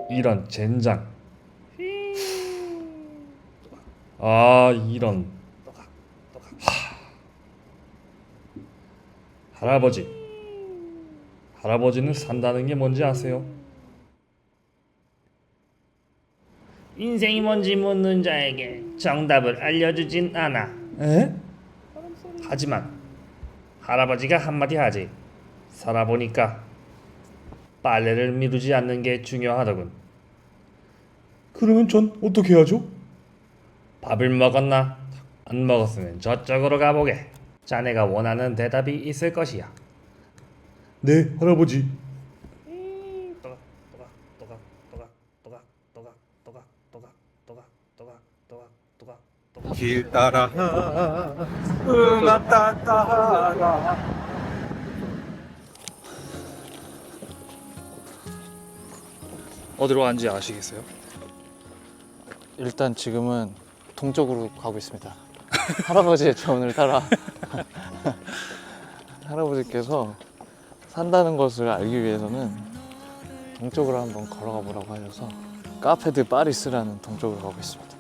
이런 젠장. 아 이런. 할아버지는 산다는 게 뭔지 아세요? 인생이 뭔지 묻는 자에게 정답을 알려주진 않아. 에? 하지만 할아버지가 한마디 하지. 살아보니까 빨래를 미루지 않는 게 중요하더군. 그러면 전 어떻게 하죠? 밥을 먹었나? 안 먹었으면 저쪽으로 가보게. 자네가 원하는 대답이 있을 것이야. 네, 할아버지. 길 따라 음악 따라. 어디로 가는지 아시겠어요? 일단 지금은 동쪽으로 가고 있습니다. 할아버지의 조언을 따라 할아버지께서 산다는 것을 알기 위해서는 동쪽으로 한번 걸어가 보라고 하셔서 카페드 파리스라는 동쪽으로 가고 있습니다.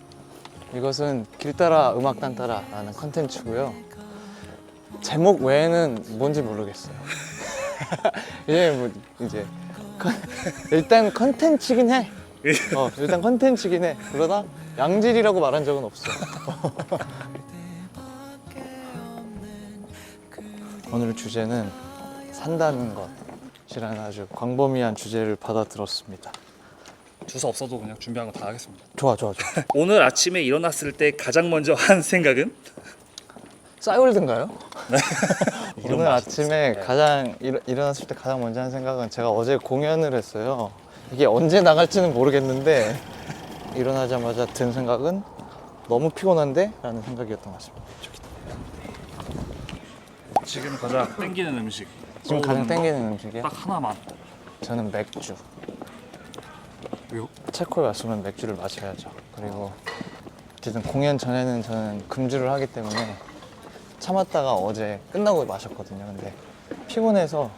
이것은 길 따라 음악단 따라라는 컨텐츠고요. 제목 외에는 뭔지 모르겠어요. 이제 일단 컨텐츠긴 해. 일단 컨텐츠긴 해. 그러다 양질이라고 말한 적은 없어. 오늘 주제는 산다는 것이라는 아주 광범위한 주제를 받아들었습니다. 주소 없어도 그냥 준비한 거 다 하겠습니다. 좋아. 오늘 아침에 일어났을 때 가장 먼저 한 생각은? 싸이월드인가요? 오늘 맛이 아침에 가장 일어났을 때 가장 먼저 한 생각은 제가 어제 공연을 했어요. 이게 언제 나갈지는 모르겠는데 일어나자마자 든 생각은 너무 피곤한데? 라는 생각이었던 것 같습니다. 지금 가장 땡기는 음식. 지금 가장 땡기는 음식이요? 딱 하나만. 저는 맥주. 왜요? 체코에 왔으면 맥주를 마셔야죠. 그리고 어쨌든 공연 전에는 저는 금주를 하기 때문에 참았다가 어제 끝나고 마셨거든요. 근데 피곤해서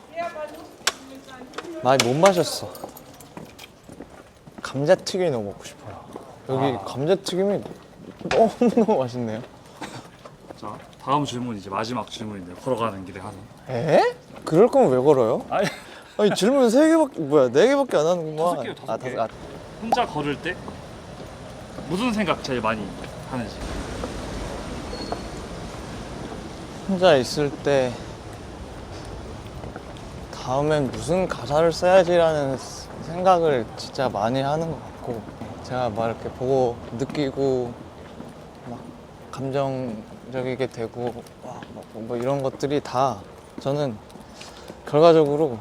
많이 못 마셨어. 감자튀김이 너무 먹고 싶어요. 여기 감자튀김이 너무너무 맛있네요. 자, 다음 질문 이제 마지막 질문인데 걸어가는 길에 하는. 에? 그럴 거면 왜 걸어요? 아니, 질문 3개밖에 뭐야 4개밖에 안 하는구만. 5개요, 5개. 아, 혼자 걸을 때 무슨 생각 제일 많이 하는지. 혼자 있을 때 다음엔 무슨 가사를 써야지라는 생각을 진짜 많이 하는 것 같고, 제가 막 이렇게 보고 느끼고 막 감정적이게 되고 뭐 이런 것들이 다 저는 결과적으로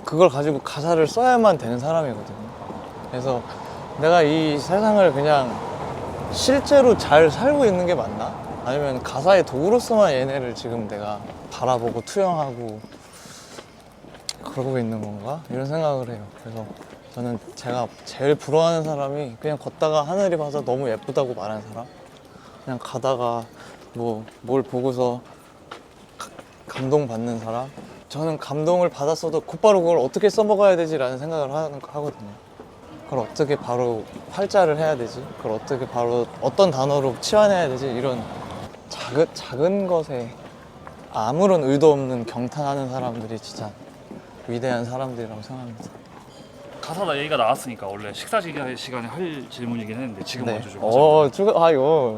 그걸 가지고 가사를 써야만 되는 사람이거든요. 그래서 내가 이 세상을 그냥 실제로 잘 살고 있는 게 맞나? 아니면 가사의 도구로서만 얘네를 지금 내가 바라보고 투영하고 그러고 있는 건가? 이런 생각을 해요. 그래서 저는 제가 제일 부러워하는 사람이 그냥 걷다가 하늘이 봐서 너무 예쁘다고 말하는 사람, 그냥 가다가 뭐 뭘 보고서 감동받는 사람. 저는 감동을 받았어도 곧바로 그걸 어떻게 써먹어야 되지라는 생각을 하거든요. 그걸 어떻게 바로 활자를 해야 되지? 그걸 어떻게 바로 어떤 단어로 치환해야 되지? 이런 작은 것에 아무런 의도 없는 경탄하는 사람들이 진짜 위대한 사람들이라고 생각합니다. 가사다 얘기가 나왔으니까 원래 식사 시간에 할 질문이긴 했는데 지금 네. 먼저 좀 하자. 이거.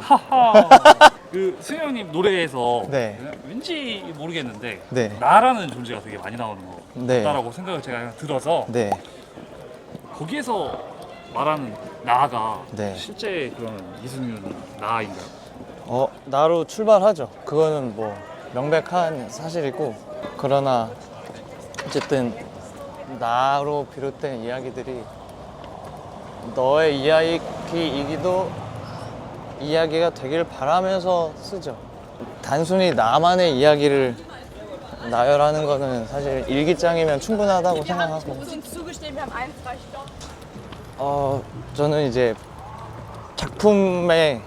그 승영님 노래에서 네. 왠지 모르겠는데 네. 나라는 존재가 되게 많이 나오는 것 네. 같다라고 생각을 제가 들어서 네. 거기에서 말하는 나가 네. 실제 그런 이승윤 나인가요? 나로 출발하죠. 그거는 뭐 명백한 사실이고, 그러나 어쨌든 나로 비롯된 이야기들이 너의 이야기이기도 이야기가 되길 바라면서 쓰죠. 단순히 나만의 이야기를 나열하는 거는 사실 일기장이면 충분하다고 생각하고, 저는 이제 작품에서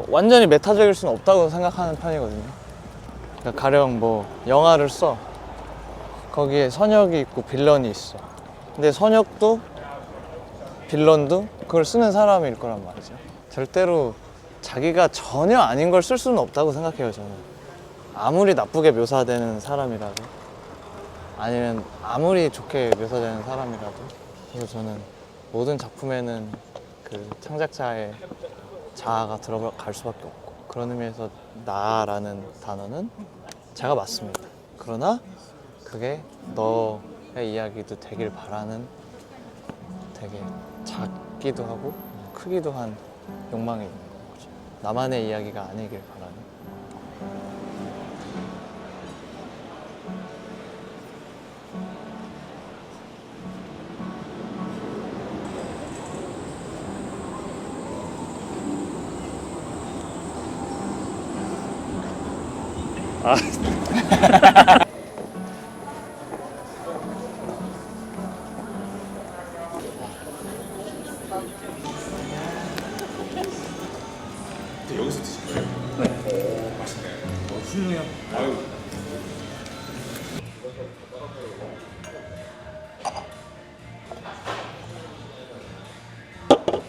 완전히 메타적일 수는 없다고 생각하는 편이거든요. 그러니까 가령 뭐 영화를 써, 거기에 선역이 있고 빌런이 있어. 근데 선역도 빌런도 그걸 쓰는 사람일 거란 말이죠. 절대로 자기가 전혀 아닌 걸 쓸 수는 없다고 생각해요, 저는. 아무리 나쁘게 묘사되는 사람이라도 아니면 아무리 좋게 묘사되는 사람이라도. 그래서 저는 모든 작품에는 그 창작자의 자아가 들어갈 수밖에 없고, 그런 의미에서 나라는 단어는 제가 맞습니다. 그러나 그게 너의 이야기도 되길 바라는 되게 작기도 하고 크기도 한 욕망이 있는 거죠. 나만의 이야기가 아니길 바라는.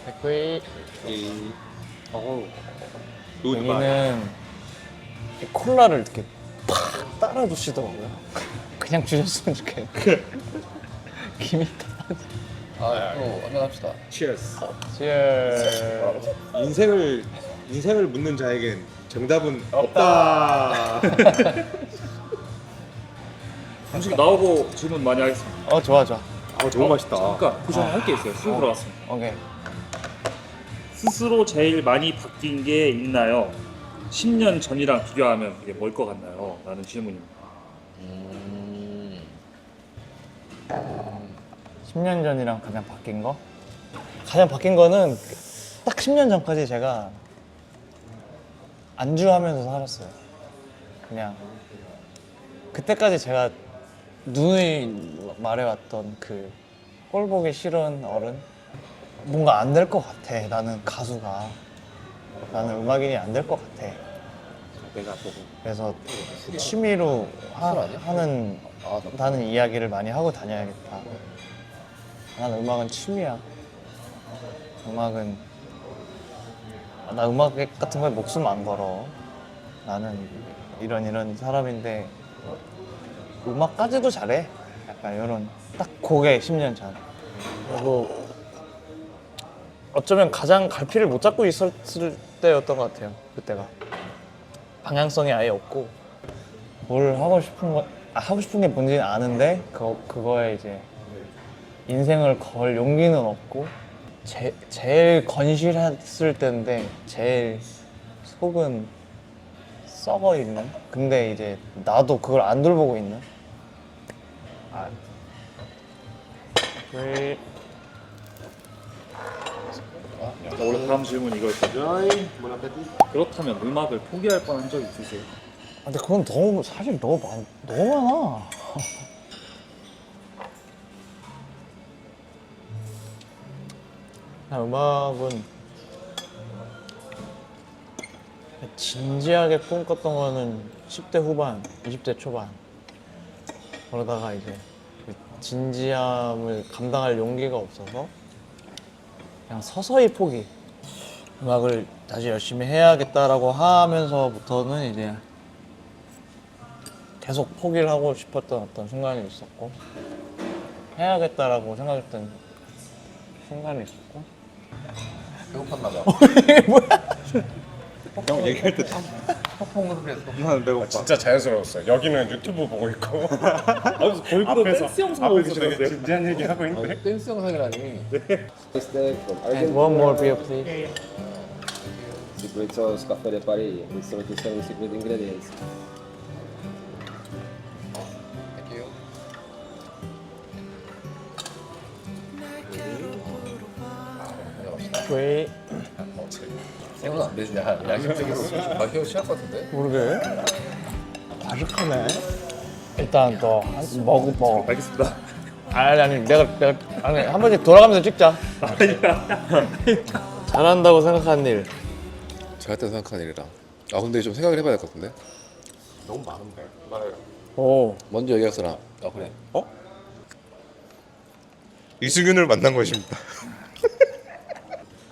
백구이. 여기는 콜라를 이렇게 팍 따라 주시더라고요. 그냥 주셨으면 좋겠네. 김이 치얼스. Cheers. 인생을 묻는 자에겐 정답은 없다. 음식 나오고 질문 많이 하겠습니다. 좋아 좋아. 너무 맛있다. 잠깐 고정할 게 있어요. 술 들어왔습니다. 오케이. 스스로 제일 많이 바뀐 게 있나요? 10년 전이랑 비교하면 그게 뭘 것 같나요? 라는 질문입니다. 10년 전이랑 가장 바뀐 거? 가장 바뀐 거는 딱 10년 전까지 제가 안주하면서 살았어요. 그냥 그때까지 제가 누누이 말해왔던 그 꼴 보기 싫은 어른, 뭔가 안 될 것 같아. 나는 가수가, 나는 음악인이 안 될 것 같아. 내가 보고. 그래서 취미로 하는 나는 이야기를 많이 하고 다녀야겠다. 나는 음악은 취미야. 음악은 나 음악 같은 거에 목숨 안 걸어. 나는 이런 사람인데 음악까지도 잘해. 약간 이런 딱 그게 10년 전. 그리고 어쩌면 가장 갈피를 못 잡고 있었을 때였던 것 같아요. 그때가 방향성이 아예 없고 뭘 하고 싶은 거 하고 싶은 게 뭔지는 아는데 그거에 이제 인생을 걸 용기는 없고 제일 건실했을 때인데 제일 속은 썩어 있는. 근데 이제 나도 그걸 안 돌보고 있는. 자, 원래 다음 질문 이거였거든요. 그렇다면 음악을 포기할 뻔한 적 있으세요? 근데 그건 사실 너무 많아. 그냥 음악은 진지하게 꿈꿨던 거는 10대 후반, 20대 초반. 그러다가 이제 그 진지함을 감당할 용기가 없어서 그냥 서서히 포기. 음악을 다시 열심히 해야겠다라고 하면서부터는 이제 계속 포기를 하고 싶었던 어떤 순간이 있었고, 해야겠다라고 생각했던 순간이 있었고. 배고팠나 봐. 이게 뭐야? 형 얘기할 때 참. 나는 배고파. 진짜 자연스러웠어요. 여기는 유튜브 보고 있고 거기보다 댄스 영상 보고 계시던데요? 진지한 얘기 하고 있는데. 댄스 영상이라니. And one more beer, please. Secret sauce Café de Paris with 37 secret ingredients. 왜? 생각 안 되지. 양심적으로 마시고 취할 것 같은데. 모르게. 바삭하네. 일단 또 먹어. 알겠습니다. 아니 내가 아니 한 번씩 돌아가면서 찍자. 잘한다고 생각하는 일. 잘했다고 생각하는 일이라. 아 근데 좀 생각을 해봐야 될 것 같은데. 너무 많은데. 말해요. 오. 먼저 얘기할 사람. 아 그래. 이승윤을 만난 것입니다.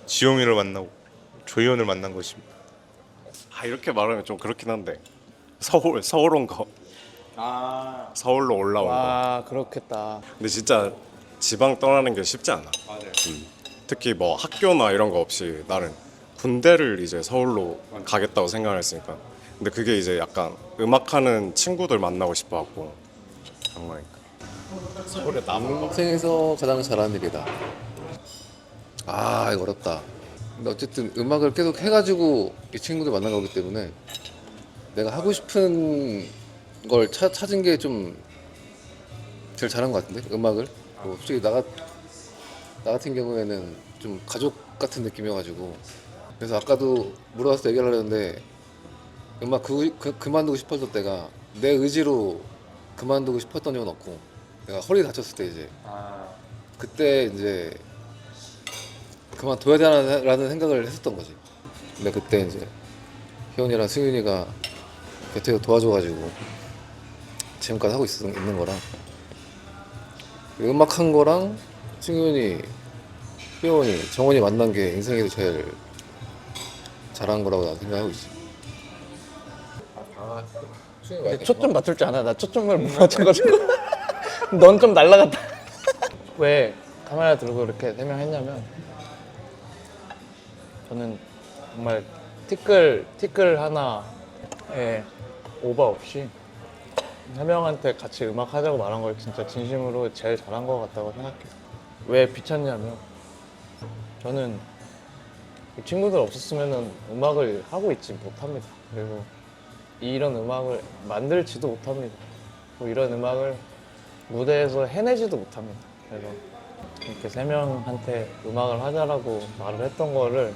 지용이를 만나고 조희연을 만난 것입니다. 아 이렇게 말하면 좀 그렇긴 한데 서울 온 거. 서울로 올라온 거. 와 그렇겠다. 근데 진짜 지방 떠나는 게 쉽지 않아. 맞아요. 특히 뭐 학교나 이런 거 없이 나는 군대를 이제 서울로 가겠다고 생각을 했으니까. 근데 그게 이제 약간 음악하는 친구들 만나고 싶어갖고 한 거니까. 서울에 남은 거. 인생에서 가장 잘하는 일이다. 아 이거 어렵다. 근데 어쨌든 음악을 계속 해가지고 이 친구들 만난 거기 때문에 내가 하고 싶은 걸 찾은 게 좀 제일 잘한 것 같은데 음악을. 뭐 솔직히 나 같은 경우에는 좀 가족 같은 느낌이어가지고 그래서 아까도 물어봤을 때 얘기를 하려는데 음악 그만두고 싶었을 때가 내 의지로 그만두고 싶었던 적은 없고 내가 허리 다쳤을 때 이제 그때 이제 그만둬야 되나라는 생각을 했었던 거지. 근데 그때 이제 희원이랑 승윤이가 곁에서 도와줘가지고 지금까지 하고 있는 거라 음악 한 거랑 승윤이, 희원이, 정원이 만난 게 인생에서 제일 잘한 거라고 난 생각하고 있지. 근데 초점 맞출 줄 아나? 나 초점을 못 맞춰가지고 넌 좀 날라갔다. 왜 카메라 들고 이렇게 설명했냐면 저는 정말 티끌 하나에 오버 없이 세 명한테 같이 음악 하자고 말한 걸 진짜 진심으로 제일 잘한 것 같다고 생각해요. 왜 비쳤냐면 저는 이 친구들 없었으면 음악을 하고 있지 못합니다. 그리고 이런 음악을 만들지도 못합니다. 그리고 이런 음악을 무대에서 해내지도 못합니다. 그래서 이렇게 세 명한테 음악을 하자라고 말을 했던 거를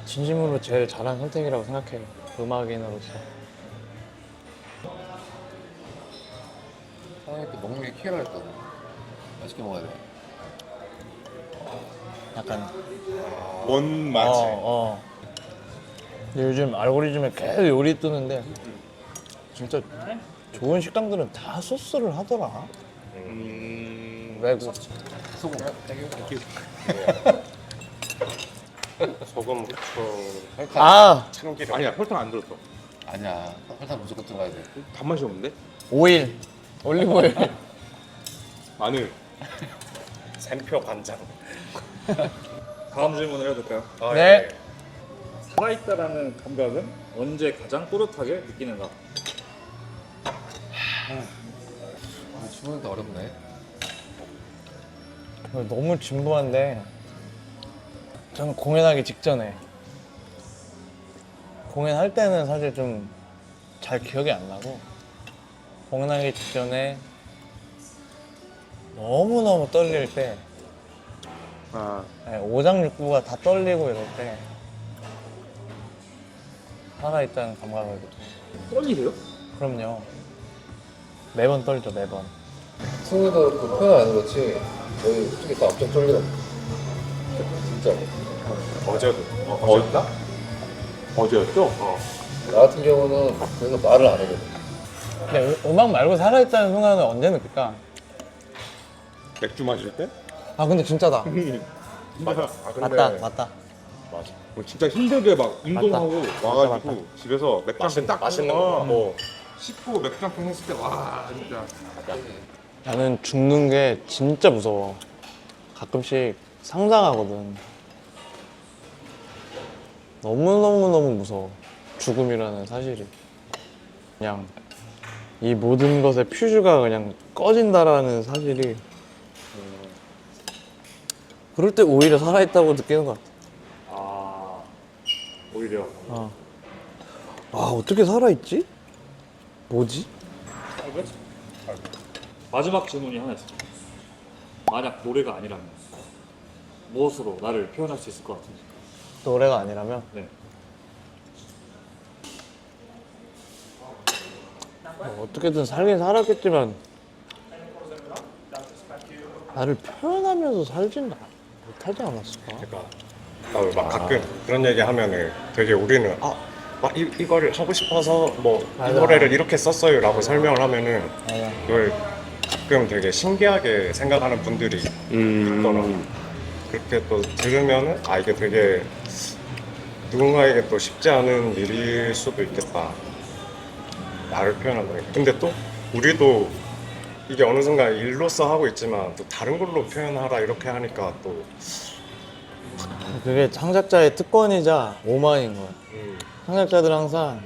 진심으로 제일 잘한 선택이라고 생각해요. 음악인으로서. 사장님 또 먹는 게 키워라 했다고. 맛있게 먹어야 돼. 약간 뭔 맛이? 근데 요즘 알고리즘에 계속 요리 뜨는데 진짜 좋은 식당들은 다 소스를 하더라. 외국. 소금. 소금, 후추, 아 참기름. 아니야 설탕 안 들었어. 아니야. 설탕 무조건 들어가야 돼. 단맛이 없는데? 오일, 올리브오일. 마늘. 샘표 간장. 다음 질문을 해도 될까요? 네. 살아있다라는 감각은 언제 가장 뿌듯하게 느끼는가? 주문도 어렵네. 너무 진부한데 저는 공연하기 직전에 공연할 때는 사실 좀 잘 기억이 안 나고 공연하기 직전에 너무너무 떨릴 때 네, 오장육부가 다 떨리고 이럴 때 살아있다는 감각을 느껴요. 떨리세요? 그럼요. 매번 떨죠, 매번. 승우도 그 표현 안 그렇지. 여기 솔직히 다 엄청 쫄리더라고. 진짜. 어제도. 어였나? 어제였죠? 나 같은 경우는 그래서 말을 안 하거든. 근데 음악 말고 살아있다는 순간은 언제 느낄까? 맥주 마실 때? 아 근데 진짜다. 맞아. 맞다. 진짜 힘들게 막 운동하고 와가지고 맞다. 집에서 맥주 한캔 딱 맛있는 먹어. 거. 뭐 씻고 맥주 한캔 했을 때 와 진짜. 나는 죽는 게 진짜 무서워. 가끔씩 상상하거든. 너무너무너무 무서워. 죽음이라는 사실이. 그냥 이 모든 것의 퓨즈가 그냥 꺼진다라는 사실이 그럴 때 오히려 살아있다고 느끼는 것 같아. 오히려 아 어떻게 살아있지? 뭐지? 마지막 질문이 하나 있습니다. 만약 노래가 아니라면 무엇으로 나를 표현할 수 있을 것 같은지. 노래가 아니라면? 네. 어떻게든 살긴 살았겠지만 나를 표현하면서 살진 못하지 않았을까? 막 가끔 그런 얘기 하면은 되게 우리는 막 이거를 하고 싶어서 뭐 이 맞아. 노래를 이렇게 썼어요라고 설명을 하면은 맞아. 그걸 가끔 되게 신기하게 생각하는 분들이 있더라고요. 그렇게 또 들으면은 아 이게 되게 누군가에게 또 쉽지 않은 일일 수도 있겠다. 나를 표현한다. 근데 또 우리도 이게 어느 순간 일로서 하고 있지만 또 다른 걸로 표현하라 이렇게 하니까 또 그게 창작자의 특권이자 오만인 거야. 창작자들 항상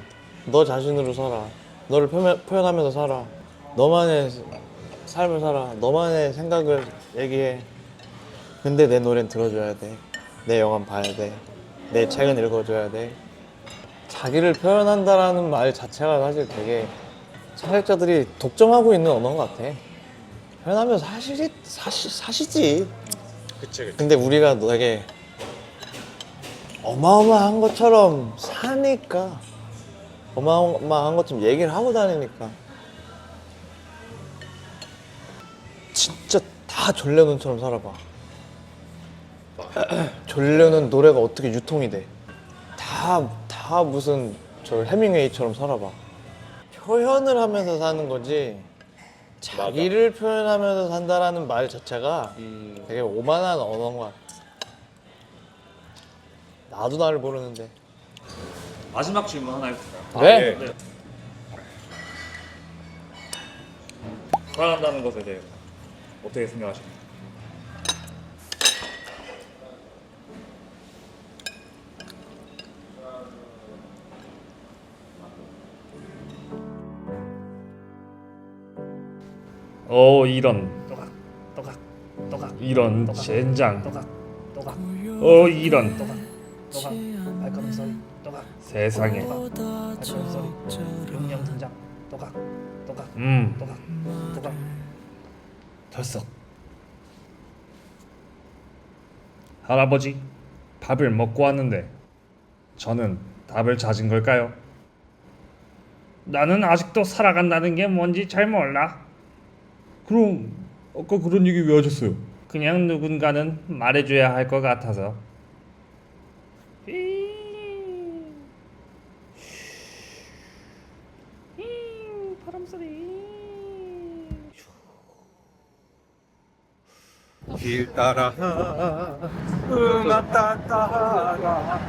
너 자신으로 살아. 너를 표현하면서 살아. 너만의 삶을 살아. 너만의 생각을 얘기해. 근데 내 노래는 들어줘야 돼. 내 영화 봐야 돼. 내 책은 읽어줘야 돼. 자기를 표현한다라는 말 자체가 사실 되게 창작자들이 독점하고 있는 언어인 것 같아. 표현하면 사시지. 그치. 근데 우리가 되게 어마어마한 것처럼 사니까, 어마어마한 것처럼 얘기를 하고 다니니까 진짜 다 존 레논처럼 살아봐. 존 레논 노래가 어떻게 유통이 돼? 다 무슨 저 해밍웨이처럼 살아봐. 표현을 하면서 사는 거지 자기를 표현하면서 산다라는 말 자체가 되게 오만한 언어인 것 같아. 나도 나를 모르는데. 마지막 질문 하나 해볼까요? 왜? 네. 사랑한다는 것에 대해 어떻게 생각하십니까? 이런 이런 젠장. 이런 발걸음 소리 또각 세상에. 발걸음 소리 용령 등장 또각 또각 털썩. 할아버지, 밥을 먹고 왔는데 저는 답을 찾은 걸까요? 나는 아직도 살아간다는 게 뭔지 잘 몰라. 그럼 아까 그런 얘기 왜 하셨어요? 그냥 누군가는 말해줘야 할 것 같아서. 바람 소리 길 따라 음악 따라